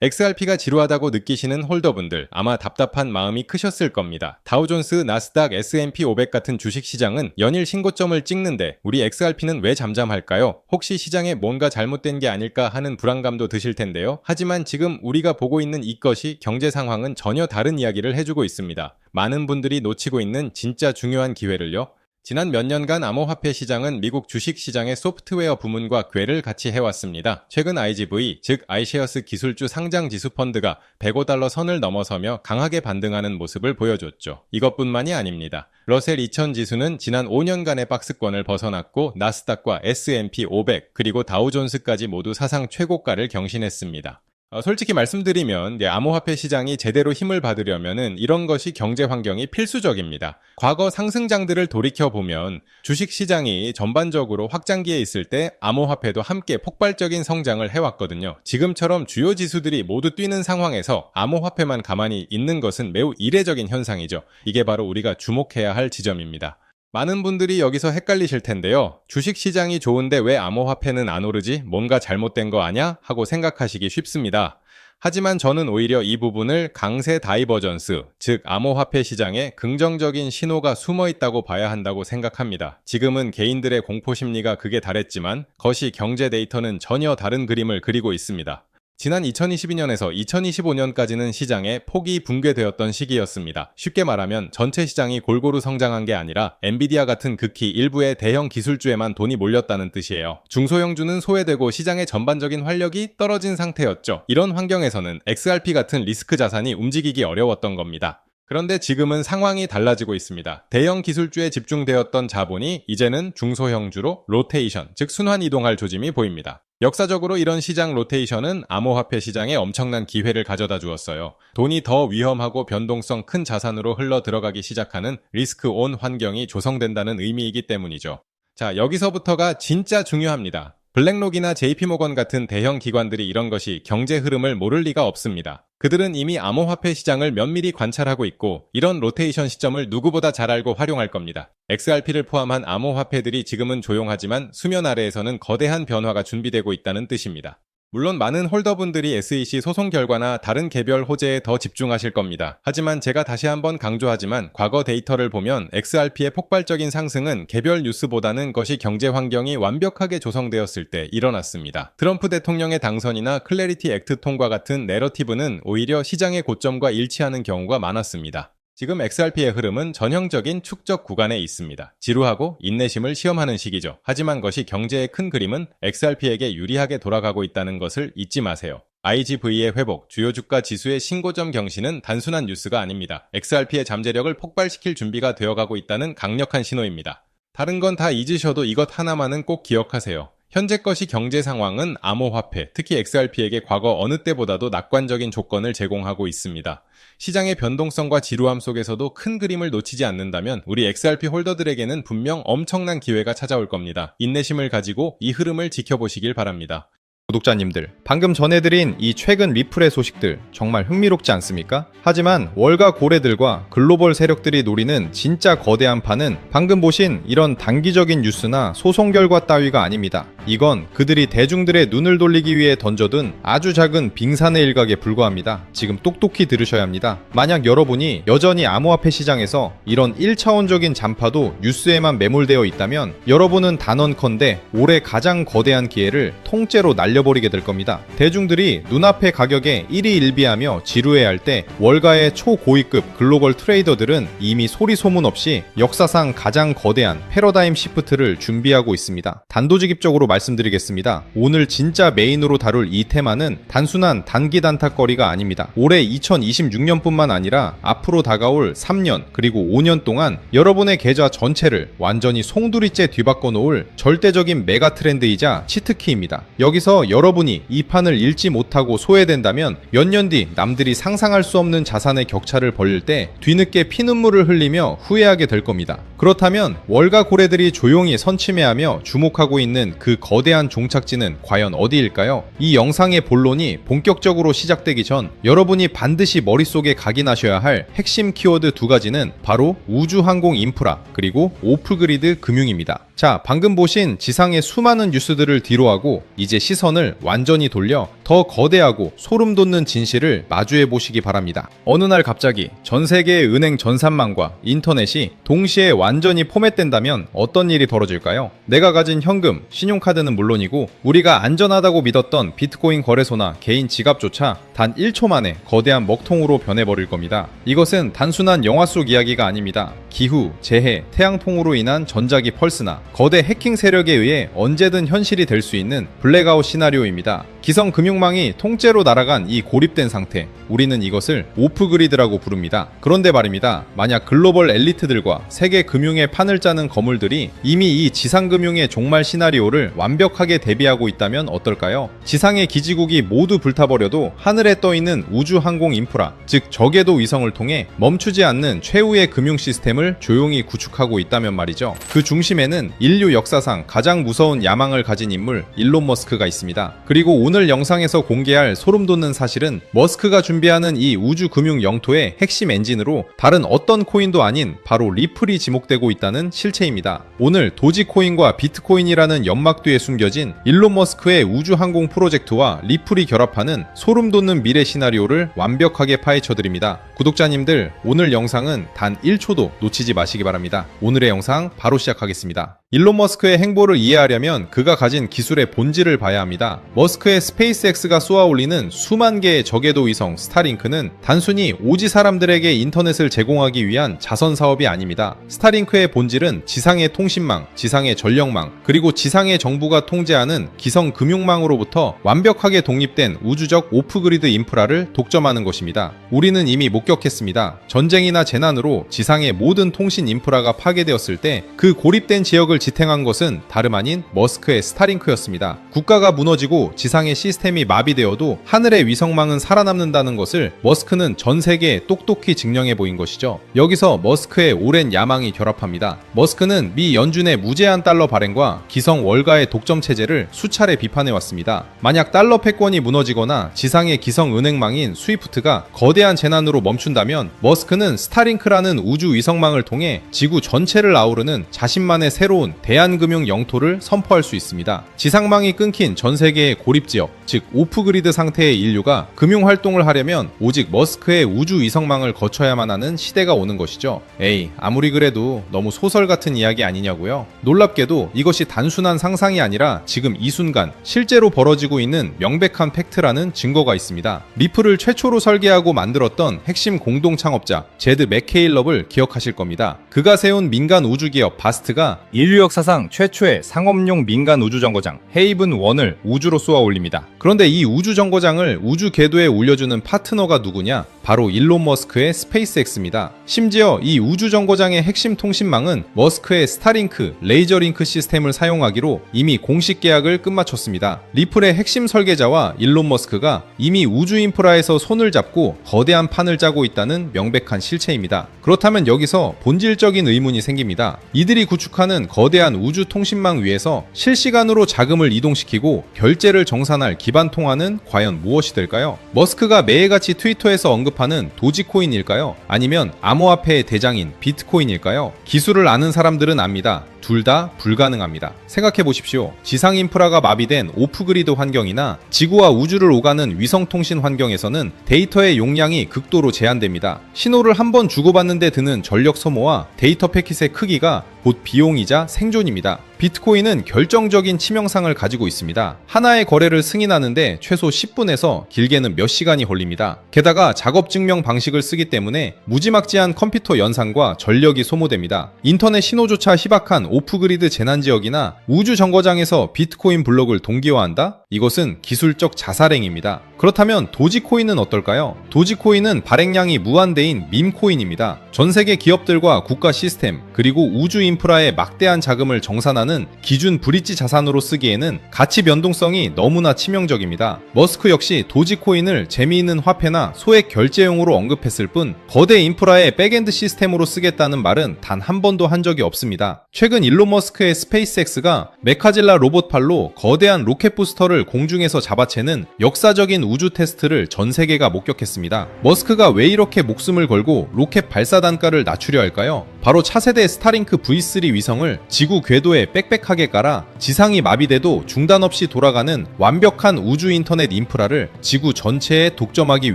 XRP가 지루하다고 느끼시는 홀더분들 아마 답답한 마음이 크셨을 겁니다. 다우존스, 나스닥, S&P 500 같은 주식시장은 연일 신고점을 찍는데 우리 XRP는 왜 잠잠할까요? 혹시 시장에 뭔가 잘못된 게 아닐까 하는 불안감도 드실 텐데요. 하지만 지금 우리가 보고 있는 이것이 경제 상황은 전혀 다른 이야기를 해주고 있습니다. 많은 분들이 놓치고 있는 진짜 중요한 기회를요. 지난 몇 년간 암호화폐 시장은 미국 주식시장의 소프트웨어 부문과 궤를 같이 해왔습니다. 최근 IGV, 즉 iShares 기술주 상장지수 펀드가 105달러 선을 넘어서며 강하게 반등하는 모습을 보여줬죠. 이것뿐만이 아닙니다. 러셀 2000 지수는 지난 5년간의 박스권을 벗어났고 나스닥과 S&P 500 그리고 다우존스까지 모두 사상 최고가를 경신했습니다. 솔직히 말씀드리면 암호화폐 시장이 제대로 힘을 받으려면 이런 것이 경제 환경이 필수적입니다. 과거 상승장들을 돌이켜보면 주식시장이 전반적으로 확장기에 있을 때 암호화폐도 함께 폭발적인 성장을 해왔거든요. 지금처럼 주요 지수들이 모두 뛰는 상황에서 암호화폐만 가만히 있는 것은 매우 이례적인 현상이죠. 이게 바로 우리가 주목해야 할 지점입니다. 많은 분들이 여기서 헷갈리실 텐데요. 주식시장이 좋은데 왜 암호화폐는 안 오르지? 뭔가 잘못된 거 아냐? 하고 생각하시기 쉽습니다. 하지만 저는 오히려 이 부분을 강세 다이버전스, 즉 암호화폐 시장에 긍정적인 신호가 숨어 있다고 봐야 한다고 생각합니다. 지금은 개인들의 공포심리가 극에 달했지만 거시 경제 데이터는 전혀 다른 그림을 그리고 있습니다. 지난 2022년에서 2025년까지는 시장에 폭이 붕괴되었던 시기였습니다. 쉽게 말하면 전체 시장이 골고루 성장한 게 아니라 엔비디아 같은 극히 일부의 대형 기술주에만 돈이 몰렸다는 뜻이에요. 중소형주는 소외되고 시장의 전반적인 활력이 떨어진 상태였죠. 이런 환경에서는 XRP 같은 리스크 자산이 움직이기 어려웠던 겁니다. 그런데 지금은 상황이 달라지고 있습니다. 대형 기술주에 집중되었던 자본이 이제는 중소형주로 로테이션, 즉 순환 이동할 조짐이 보입니다. 역사적으로 이런 시장 로테이션은 암호화폐 시장에 엄청난 기회를 가져다 주었어요. 돈이 더 위험하고 변동성 큰 자산으로 흘러 들어가기 시작하는 리스크 온 환경이 조성된다는 의미이기 때문이죠. 자, 여기서부터가 진짜 중요합니다. 블랙록이나 JP모건 같은 대형 기관들이 이런 것이 경제 흐름을 모를 리가 없습니다. 그들은 이미 암호화폐 시장을 면밀히 관찰하고 있고 이런 로테이션 시점을 누구보다 잘 알고 활용할 겁니다. XRP를 포함한 암호화폐들이 지금은 조용하지만 수면 아래에서는 거대한 변화가 준비되고 있다는 뜻입니다. 물론 많은 홀더분들이 SEC 소송 결과나 다른 개별 호재에 더 집중하실 겁니다. 하지만 제가 다시 한번 강조하지만 과거 데이터를 보면 XRP의 폭발적인 상승은 개별 뉴스보다는 것이 경제 환경이 완벽하게 조성되었을 때 일어났습니다. 트럼프 대통령의 당선이나 클래리티 액트 통과 같은 내러티브는 오히려 시장의 고점과 일치하는 경우가 많았습니다. 지금 XRP의 흐름은 전형적인 축적 구간에 있습니다. 지루하고 인내심을 시험하는 시기죠. 하지만 것이 경제의 큰 그림은 XRP에게 유리하게 돌아가고 있다는 것을 잊지 마세요. IGV의 회복, 주요 주가 지수의 신고점 경신은 단순한 뉴스가 아닙니다. XRP의 잠재력을 폭발시킬 준비가 되어가고 있다는 강력한 신호입니다. 다른 건 다 잊으셔도 이것 하나만은 꼭 기억하세요. 현재 것이 경제 상황은 암호화폐, 특히 XRP에게 과거 어느 때보다도 낙관적인 조건을 제공하고 있습니다. 시장의 변동성과 지루함 속에서도 큰 그림을 놓치지 않는다면 우리 XRP 홀더들에게는 분명 엄청난 기회가 찾아올 겁니다. 인내심을 가지고 이 흐름을 지켜보시길 바랍니다. 구독자님들, 방금 전해드린 이 최근 리플의 소식들 정말 흥미롭지 않습니까? 하지만 월가 고래들과 글로벌 세력들이 노리는 진짜 거대한 판은 방금 보신 이런 단기적인 뉴스나 소송 결과 따위가 아닙니다. 이건 그들이 대중들의 눈을 돌리기 위해 던져둔 아주 작은 빙산의 일각에 불과합니다. 지금 똑똑히 들으셔야 합니다. 만약 여러분이 여전히 암호화폐 시장에서 이런 1차원적인 잔파도 뉴스에만 매몰되어 있다면 여러분은 단언컨대 올해 가장 거대한 기회를 통째로 날려버리게 될 겁니다. 대중들이 눈앞의 가격에 일희일비하며 지루해할 때 월가의 초고위급 글로벌 트레이더들은 이미 소리소문 없이 역사상 가장 거대한 패러다임 시프트를 준비하고 있습니다. 단도직입적으로 말씀드리겠습니다. 오늘 진짜 메인으로 다룰 이 테마는 단순한 단기 단타거리가 아닙니다. 올해 2026년뿐만 아니라 앞으로 다가올 3년 그리고 5년 동안 여러분의 계좌 전체를 완전히 송두리째 뒤바꿔 놓을 절대적인 메가 트렌드이자 치트키입니다. 여기서 여러분이 이 판을 읽지 못하고 소외된다면 몇 년 뒤 남들이 상상할 수 없는 자산의 격차를 벌릴 때 뒤늦게 피눈물을 흘리며 후회하게 될 겁니다. 그렇다면 월가 고래들이 조용히 선침해하며 주목하고 있는 그 거대한 종착지는 과연 어디일까요? 이 영상의 본론이 본격적으로 시작되기 전 여러분이 반드시 머릿속에 각인하셔야 할 핵심 키워드 두 가지는 바로 우주항공 인프라 그리고 오프그리드 금융입니다. 자, 방금 보신 지상의 수많은 뉴스들을 뒤로하고 이제 시선을 완전히 돌려 더 거대하고 소름 돋는 진실을 마주해 보시기 바랍니다. 어느 날 갑자기 전 세계의 은행 전산망과 인터넷이 동시에 완전히 포맷된다면 어떤 일이 벌어질까요? 내가 가진 현금, 신용카드는 물론이고 우리가 안전하다고 믿었던 비트코인 거래소나 개인 지갑조차 단 1초 만에 거대한 먹통으로 변해버릴 겁니다. 이것은 단순한 영화 속 이야기가 아닙니다. 기후, 재해, 태양풍으로 인한 전자기 펄스나 거대 해킹 세력에 의해 언제든 현실이 될 수 있는 블랙아웃 시나리오입니다. 기성 금융망이 통째로 날아간 이 고립된 상태, 우리는 이것을 오프그리드라고 부릅니다. 그런데 말입니다. 만약 글로벌 엘리트들과 세계 금융의 판을 짜는 거물들이 이미 이 지상금융의 종말 시나리오를 완벽하게 대비하고 있다면 어떨까요? 지상의 기지국이 모두 불타버려도 하늘에 떠있는 우주항공 인프라, 즉 저궤도 위성을 통해 멈추지 않는 최후의 금융 시스템을 조용히 구축하고 있다면 말이죠. 그 중심에는 인류 역사상 가장 무서운 야망을 가진 인물 일론 머스크가 있습니다. 그리고 오늘 영상에서 공개할 소름 돋는 사실은 머스크가 준비하는 이 우주 금융 영토의 핵심 엔진으로 다른 어떤 코인도 아닌 바로 리플이 지목되고 있다는 실체입니다. 오늘 도지코인과 비트코인이라는 연막 뒤에 숨겨진 일론 머스크의 우주항공 프로젝트와 리플이 결합하는 소름 돋는 미래 시나리오를 완벽하게 파헤쳐드립니다. 구독자님들, 오늘 영상은 단 1초도 놓치지 마시기 바랍니다. 오늘의 영상 바로 시작하겠습니다. 일론 머스크의 행보를 이해하려면 그가 가진 기술의 본질을 봐야 합니다. 머스크의 스페이스X가 쏘아올리는 수만 개의 저궤도 위성 스타링크는 단순히 오지 사람들에게 인터넷을 제공하기 위한 자선 사업이 아닙니다. 스타링크의 본질은 지상의 통신망, 지상의 전력망, 그리고 지상의 정부가 통제하는 기성 금융망으로부터 완벽하게 독립된 우주적 오프그리드 인프라를 독점하는 것입니다. 우리는 이미 목격했습니다. 전쟁이나 재난으로 지상의 모든 통신 인프라가 파괴되었을 때 그 고립된 지역을 지탱한 것은 다름 아닌 머스크의 스타링크였습니다. 국가가 무너지고 지상의 시스템이 마비되어도 하늘의 위성망은 살아남는다는 것을 머스크는 전 세계에 똑똑히 증명해 보인 것이죠. 여기서 머스크의 오랜 야망이 결합합니다. 머스크는 미 연준의 무제한 달러 발행과 기성 월가의 독점 체제를 수차례 비판해 왔습니다. 만약 달러 패권이 무너지거나 지상의 기성 은행망인 스위프트가 거대한 재난으로 멈춘다면 머스크는 스타링크라는 우주 위성망을 통해 지구 전체를 아우르는 자신만의 새로운 대한금융 영토를 선포할 수 있습니다. 지상망이 끊긴 전 세계의 고립지역, 즉 오프그리드 상태의 인류가 금융활동을 하려면 오직 머스크의 우주 위성망을 거쳐야만 하는 시대가 오는 것이죠. 에이, 아무리 그래도 너무 소설 같은 이야기 아니냐고요? 놀랍게도 이것이 단순한 상상이 아니라 지금 이 순간 실제로 벌어지고 있는 명백한 팩트라는 증거가 있습니다. 리플을 최초로 설계하고 만들었던 핵심 공동 창업자 제드 맥케일럽을 기억하실 겁니다. 그가 세운 민간 우주기업 바스트가 인류 역사상 최초의 상업용 민간 우주정거장 헤이븐 1을 우주로 쏘아 올립니다. 그런데 이 우주정거장을 우주 궤도에 올려주는 파트너가 누구냐? 바로 일론 머스크의 스페이스X입니다. 심지어 이 우주정거장의 핵심 통신망은 머스크의 스타링크, 레이저링크 시스템을 사용하기로 이미 공식 계약을 끝마쳤습니다. 리플의 핵심 설계자와 일론 머스크가 이미 우주 인프라에서 손을 잡고 거대한 판을 짜고 있다는 명백한 실체입니다. 그렇다면 여기서 본질적인 의문이 생깁니다. 이들이 구축하는 거대한 우주 통신망 위에서 실시간으로 자금을 이동시키고 결제를 정산할 기반 통화는 과연 무엇이 될까요? 머스크가 매일같이 트위터에서 언급하는 도지코인일까요? 아니면 암호화폐의 대장인 비트코인일까요? 기술을 아는 사람들은 압니다. 둘 다 불가능합니다. 생각해 보십시오. 지상 인프라가 마비된 오프그리드 환경이나 지구와 우주를 오가는 위성통신 환경에서는 데이터의 용량이 극도로 제한됩니다. 신호를 한 번 주고받는데 드는 전력 소모와 데이터 패킷의 크기가 곧 비용이자 생존입니다. 비트코인은 결정적인 치명상을 가지고 있습니다. 하나의 거래를 승인하는데 최소 10분에서 길게는 몇 시간이 걸립니다. 게다가 작업 증명 방식을 쓰기 때문에 무지막지한 컴퓨터 연산과 전력이 소모됩니다. 인터넷 신호조차 희박한 오프그리드 재난지역이나 우주 정거장에서 비트코인 블록을 동기화한다? 이것은 기술적 자살행위입니다. 그렇다면 도지코인은 어떨까요? 도지코인은 발행량이 무한대인 밈코인입니다. 전세계 기업들과 국가 시스템, 그리고 우주 인프라에 막대한 자금을 정산하는 기준 브릿지 자산으로 쓰기에는 가치 변동성이 너무나 치명적입니다. 머스크 역시 도지코인을 재미있는 화폐나 소액 결제용으로 언급했을 뿐 거대 인프라의 백엔드 시스템으로 쓰겠다는 말은 단 한 번도 한 적이 없습니다. 최근 일론 머스크의 스페이스X가 메카질라 로봇팔로 거대한 로켓 부스터를 공중에서 잡아채는 역사적인 우주 테스트를 전 세계가 목격했습니다. 머스크가 왜 이렇게 목숨을 걸고 로켓 발사 단가를 낮추려 할까요? 바로 차세대 스타링크 V3 위성을 지구 궤도에 빽빽하게 깔아 지상이 마비돼도 중단 없이 돌아가는 완벽한 우주 인터넷 인프라를 지구 전체에 독점하기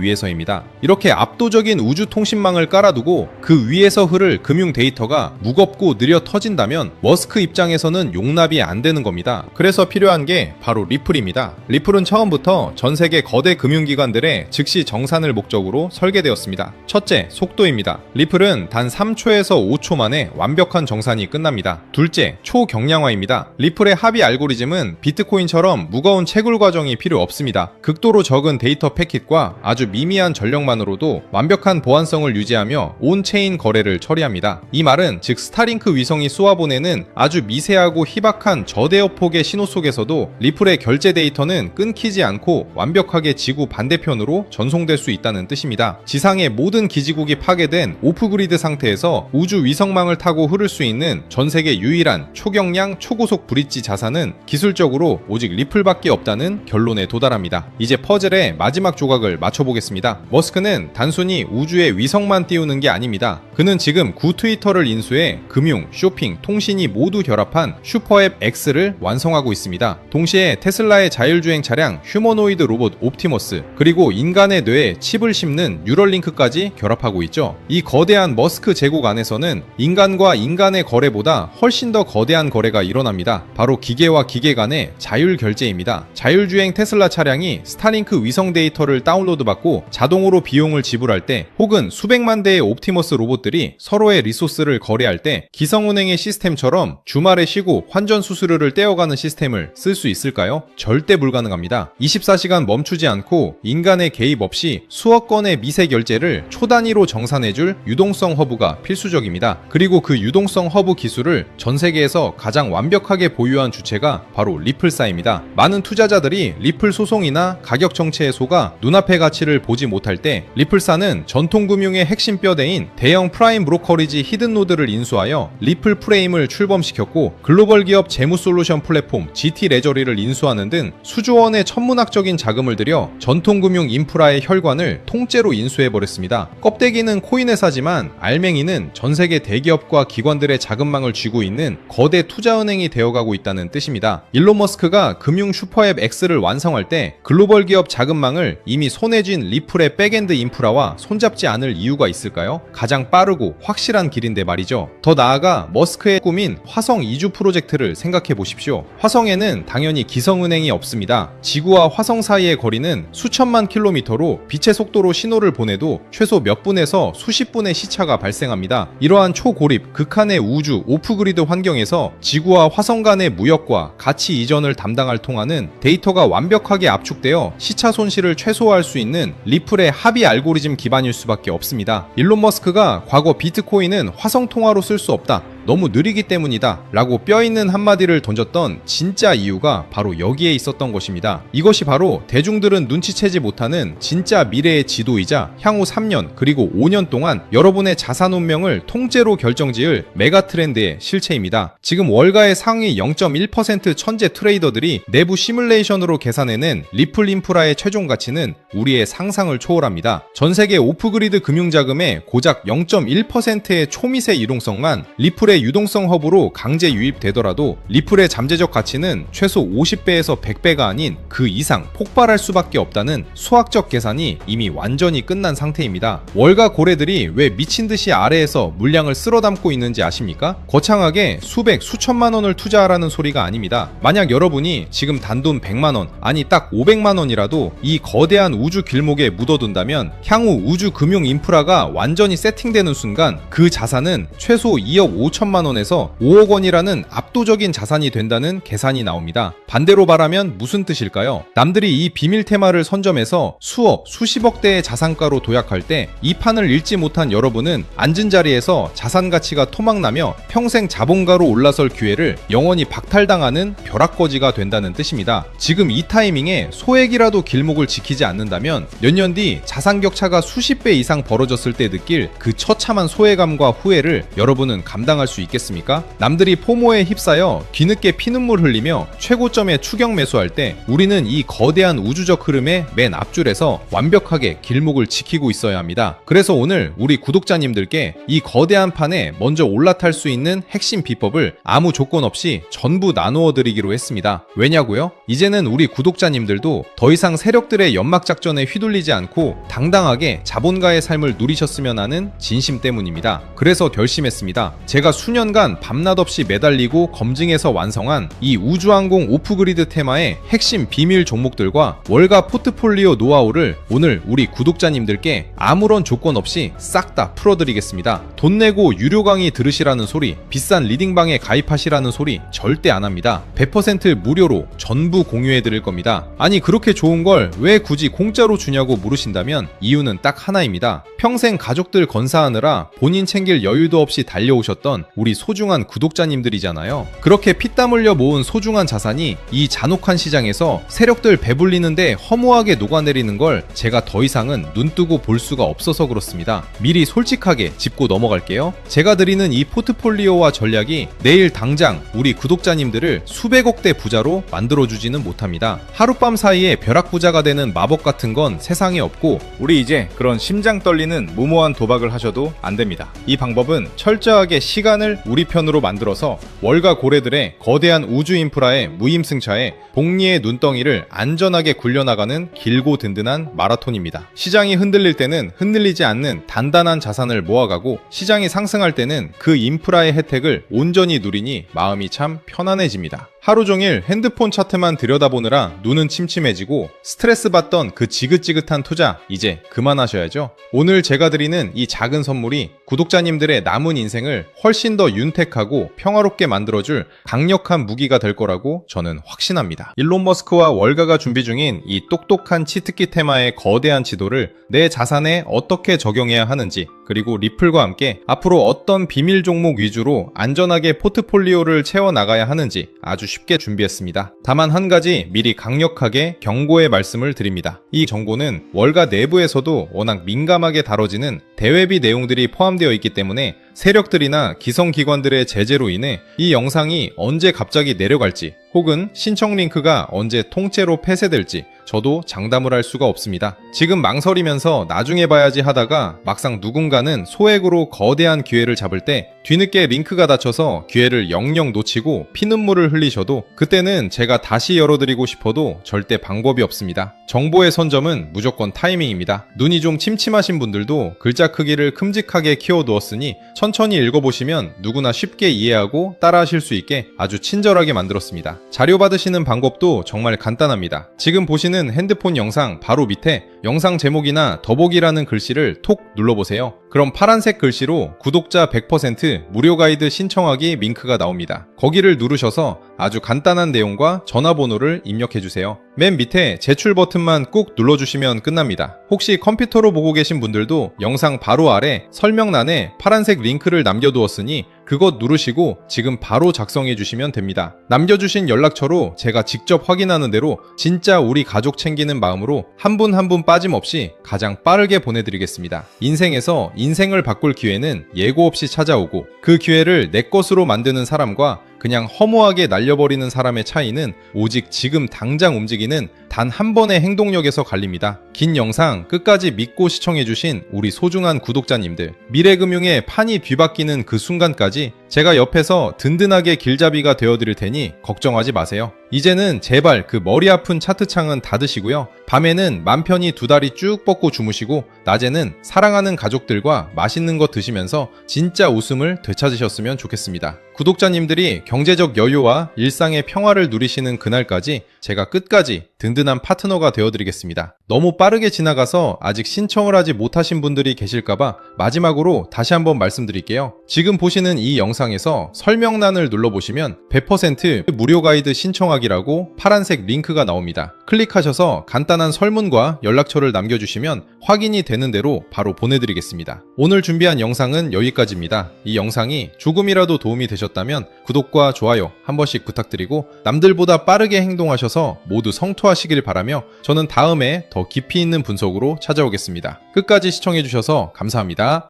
위해서입니다. 이렇게 압도적인 우주 통신망을 깔아두고 그 위에서 흐를 금융 데이터가 무겁고 느려 터진다면 머스크 입장에서는 용납이 안 되는 겁니다. 그래서 필요한 게 바로 리플입니다. 리플은 처음부터 전 세계 거대 금융기관들의 즉시 정산을 목적으로 설계되었습니다. 첫째, 속도입니다. 리플은 단 3초에서 5초 만에 완벽한 정산이 끝납니다. 둘째, 초경량화입니다. 리플의 합의 알고리즘은 비트코인처럼 무거운 채굴 과정이 필요 없습니다. 극도로 적은 데이터 패킷과 아주 미미한 전력만으로도 완벽한 보안성을 유지하며 온체인 거래를 처리합니다. 이 말은 즉 스타링크 위성이 쏘아보내는 아주 미세하고 희박한 저대역폭의 신호 속에서도 리플의 결제 데이터는 끊기지 않고 완벽하게 지구 반대편으로 전송될 수 있다는 뜻입니다. 지상의 모든 기지국이 파괴된 오프그리드 상태에서 우주 위성망을 타고 흐를 수 있는 전 세계 유일한 초경량 초고속 브릿지 자산은 기술적으로 오직 리플밖에 없다는 결론에 도달합니다. 이제 퍼즐의 마지막 조각을 맞춰보겠습니다. 머스크는 단순히 우주에 위성만 띄우는 게 아닙니다. 그는 지금 구 트위터를 인수해 금융, 쇼핑, 통신이 모두 결합한 슈퍼앱 X를 완성하고 있습니다. 동시에 테슬라의 자율주행 차량 휴머노이드 로봇 옵티머스, 그리고 인간의 뇌에 칩을 심는 뉴럴링크까지 결합하고 있죠. 이 거대한 머스크 제국 안에서는 인간과 인간의 거래보다 훨씬 더 거대한 거래가 일어납니다. 바로 기계와 기계 간의 자율 결제입니다. 자율주행 테슬라 차량이 스타링크 위성 데이터를 다운로드받고 자동으로 비용을 지불할 때, 혹은 수백만 대의 옵티머스 로봇들이 서로의 리소스를 거래할 때 기성운행의 시스템처럼 주말에 쉬고 환전 수수료를 떼어가는 시스템을 쓸 수 있을까요? 절대 불가능합니다. 24시간 멈추지 않고 인간의 개입 없이 수억 건의 미세 결제를 초단위로 정산해줄 유동성 허브가 필수적입니다. 그리고 그 유동성 허브 기술을 전 세계에서 가장 완벽하게 보유한 주체가 바로 리플사입니다. 많은 투자자들이 리플 소송이나 가격 정체에 속아 눈앞의 가치를 보지 못할 때 리플사는 전통금융의 핵심 뼈대인 대형 프라임 브로커리지 히든노드를 인수하여 리플 프레임을 출범시켰고, 글로벌 기업 재무 솔루션 플랫폼 GT 레저리를 인수하는 등 수조원의 천문학적인 자금을 들여 전통금융 인프라의 혈관을 통째로 인수해버렸습니다. 껍데기는 코인 회사지만 알맹이는 전 세계 대기업과 기관들의 자금망을 쥐고 있는 거대 투자은행이 되어가고 있다는 뜻입니다. 일론 머스크가 금융 슈퍼앱 X를 완성할 때 글로벌 기업 자금망을 이미 손에 쥔 리플의 백엔드 인프라와 손잡지 않을 이유가 있을까요? 가장 빠르고 확실한 길인데 말이죠. 더 나아가 머스크의 꿈인 화성 이주 프로젝트를 생각해 보십시오. 화성에는 당연히 기성은행이 없습니다. 지구와 화성 사이의 거리는 수천만 킬로미터로 빛의 속도로 신호를 보내도 최소 몇 분에서 수십 분의 시차가 발생합니다. 이러한 초고립, 극한의 우주, 오프그리드 환경에서 지구와 화성 간의 무역과 가치 이전을 담당할 통하는 데이터가 완벽하게 압축되어 시차 손실을 최소화할 수 있는 리플의 합의 알고리즘 기반일 수밖에 없습니다. 일론 머스크가 과거 비트코인은 화성 통화로 쓸 수 없다, 너무 느리기 때문이다 라고 뼈있는 한마디를 던졌던 진짜 이유가 바로 여기에 있었던 것입니다. 이것이 바로 대중들은 눈치채지 못하는 진짜 미래의 지도이자 향후 3년 그리고 5년 동안 여러분의 자산 운명을 통째로 결정지을 메가 트렌드의 실체입니다. 지금 월가의 상위 0.1% 천재 트레이더들이 내부 시뮬레이션으로 계산해낸 리플 인프라의 최종 가치는 우리의 상상을 초월합니다. 전세계 오프그리드 금융자금의 고작 0.1%의 초미세 유동성만 리플의 유동성 허브로 강제 유입되더라도 리플의 잠재적 가치는 최소 50배에서 100배가 아닌 그 이상 폭발할 수밖에 없다는 수학적 계산이 이미 완전히 끝난 상태입니다. 월가 고래들이 왜 미친듯이 아래에서 물량을 쓸어담고 있는지 아십니까? 거창하게 수백, 수천만 원을 투자하라는 소리가 아닙니다. 만약 여러분이 지금 단돈 100만원, 아니 딱 500만원이라도 이 거대한 우주 길목에 묻어둔다면 향후 우주 금융 인프라가 완전히 세팅되는 순간 그 자산은 최소 2억 5천만 원에서 5억 원이라는 압도적인 자산이 된다는 계산이 나옵니다. 반대로 말하면 무슨 뜻일까요? 남들이 이 비밀 테마를 선점해서 수억, 수십억 대의 자산가로 도약할 때 이 판을 읽지 못한 여러분은 앉은 자리에서 자산 가치가 토막나며 평생 자본가로 올라설 기회를 영원히 박탈당하는 벼락거지가 된다는 뜻입니다. 지금 이 타이밍에 소액이라도 길목을 지키지 않는다면 몇 년 뒤 자산 격차가 수십 배 이상 벌어졌을 때 느낄 그 처참한 소외감과 후회를 여러분은 감당할 수 수 있겠습니까? 남들이 포모에 휩싸여 뒤늦게 피눈물 흘리며 최고점에 추격 매수할 때 우리는 이 거대한 우주적 흐름의 맨 앞줄에서 완벽하게 길목을 지키고 있어야 합니다. 그래서 오늘 우리 구독자님들께 이 거대한 판에 먼저 올라탈 수 있는 핵심 비법을 아무 조건 없이 전부 나누어 드리기로 했습니다. 왜냐고요? 이제는 우리 구독자님들도 더 이상 세력들의 연막 작전에 휘둘리지 않고 당당하게 자본가의 삶을 누리셨으면 하는 진심 때문입니다. 그래서 결심했습니다. 제가 수년간 밤낮 없이 매달리고 검증해서 완성한 이 우주항공 오프그리드 테마의 핵심 비밀 종목들과 월가 포트폴리오 노하우를 오늘 우리 구독자님들께 아무런 조건 없이 싹 다 풀어드리겠습니다. 돈 내고 유료 강의 들으시라는 소리, 비싼 리딩방에 가입하시라는 소리 절대 안 합니다. 100% 무료로 전부 공유해드릴 겁니다. 아니 그렇게 좋은 걸 왜 굳이 공짜로 주냐고 물으신다면 이유는 딱 하나입니다. 평생 가족들 건사하느라 본인 챙길 여유도 없이 달려오셨던 우리 소중한 구독자님들이잖아요. 그렇게 피땀 흘려 모은 소중한 자산이 이 잔혹한 시장에서 세력들 배불리는데 허무하게 녹아내리는 걸 제가 더 이상은 눈뜨고 볼 수가 없어서 그렇습니다. 미리 솔직하게 짚고 넘어갈게요. 제가 드리는 이 포트폴리오와 전략이 내일 당장 우리 구독자님들을 수백억대 부자로 만들어주지는 못합니다. 하룻밤 사이에 벼락부자가 되는 마법 같은 건 세상에 없고 우리 이제 그런 심장 떨리는 무모한 도박을 하셔도 안 됩니다. 이 방법은 철저하게 시간을 우리 편으로 만들어서 월가 고래들의 거대한 우주 인프라의 무임승차에 복리의 눈덩이를 안전하게 굴려나가는 길고 든든한 마라톤입니다. 시장이 흔들릴 때는 흔들리지 않는 단단한 자산을 모아가고 시장이 상승할 때는 그 인프라의 혜택을 온전히 누리니 마음이 참 편안해집니다. 하루 종일 핸드폰 차트만 들여다보느라 눈은 침침해지고 스트레스 받던 그 지긋지긋한 투자 이제 그만하셔야죠. 오늘 제가 드리는 이 작은 선물이 구독자님들의 남은 인생을 훨씬 더 윤택하고 평화롭게 만들어줄 강력한 무기가 될 거라고 저는 확신합니다. 일론 머스크와 월가가 준비 중인 이 똑똑한 치트키 테마의 거대한 지도를 내 자산에 어떻게 적용해야 하는지, 그리고 리플과 함께 앞으로 어떤 비밀 종목 위주로 안전하게 포트폴리오를 채워나가야 하는지 아주 쉽게 준비했습니다. 다만 한 가지 미리 강력하게 경고의 말씀을 드립니다. 이 정보는 월가 내부에서도 워낙 민감하게 다뤄지는 대외비 내용들이 포함되어 있기 때문에 세력들이나 기성기관들의 제재로 인해 이 영상이 언제 갑자기 내려갈지 혹은 신청 링크가 언제 통째로 폐쇄될지 저도 장담을 할 수가 없습니다. 지금 망설이면서 나중에 봐야지 하다가 막상 누군가는 소액으로 거대한 기회를 잡을 때 뒤늦게 링크가 닫혀서 기회를 영영 놓치고 피눈물을 흘리셔도 그때는 제가 다시 열어드리고 싶어도 절대 방법이 없습니다. 정보의 선점은 무조건 타이밍입니다. 눈이 좀 침침하신 분들도 글자 크기를 큼직하게 키워두었으니 천천히 읽어보시면 누구나 쉽게 이해하고 따라하실 수 있게 아주 친절하게 만들었습니다. 자료 받으시는 방법도 정말 간단합니다. 지금 보시는 핸드폰 영상 바로 밑에 영상 제목이나 더보기라는 글씨를 톡 눌러보세요. 그럼 파란색 글씨로 구독자 100% 무료 가이드 신청하기 링크가 나옵니다. 거기를 누르셔서 아주 간단한 내용과 전화번호를 입력해주세요. 맨 밑에 제출 버튼만 꾹 눌러주시면 끝납니다. 혹시 컴퓨터로 보고 계신 분들도 영상 바로 아래 설명란에 파란색 링크를 남겨두었으니 그것 누르시고 지금 바로 작성해 주시면 됩니다. 남겨주신 연락처로 제가 직접 확인하는 대로 진짜 우리 가족 챙기는 마음으로 한 분 한 분 빠짐없이 가장 빠르게 보내드리겠습니다. 인생에서 인생을 바꿀 기회는 예고 없이 찾아오고 그 기회를 내 것으로 만드는 사람과 그냥 허무하게 날려버리는 사람의 차이는 오직 지금 당장 움직이는 단 한 번의 행동력에서 갈립니다. 긴 영상 끝까지 믿고 시청해주신 우리 소중한 구독자님들, 미래금융의 판이 뒤바뀌는 그 순간까지 제가 옆에서 든든하게 길잡이가 되어드릴 테니 걱정하지 마세요. 이제는 제발 그 머리 아픈 차트창은 닫으시고요. 밤에는 맘 편히 두 다리 쭉 뻗고 주무시고 낮에는 사랑하는 가족들과 맛있는 거 드시면서 진짜 웃음을 되찾으셨으면 좋겠습니다. 구독자님들이 경제적 여유와 일상의 평화를 누리시는 그날까지 제가 끝까지 든든한 파트너가 되어드리겠습니다. 너무 빠르게 지나가서 아직 신청을 하지 못하신 분들이 계실까봐 마지막으로 다시 한번 말씀드릴게요. 지금 보시는 이 영상에서 설명란을 눌러보시면 100% 무료 가이드 신청하기라고 파란색 링크가 나옵니다. 클릭하셔서 간단한 설문과 연락처를 남겨주시면 확인이 되는 대로 바로 보내드리겠습니다. 오늘 준비한 영상은 여기까지입니다. 이 영상이 조금이라도 도움이 되셨다면 구독과 좋아요 한 번씩 부탁드리고 남들보다 빠르게 행동하셔서 모두 성투하시길 바라며 저는 다음에 더 깊이 있는 분석으로 찾아오겠습니다. 끝까지 시청해주셔서 감사합니다.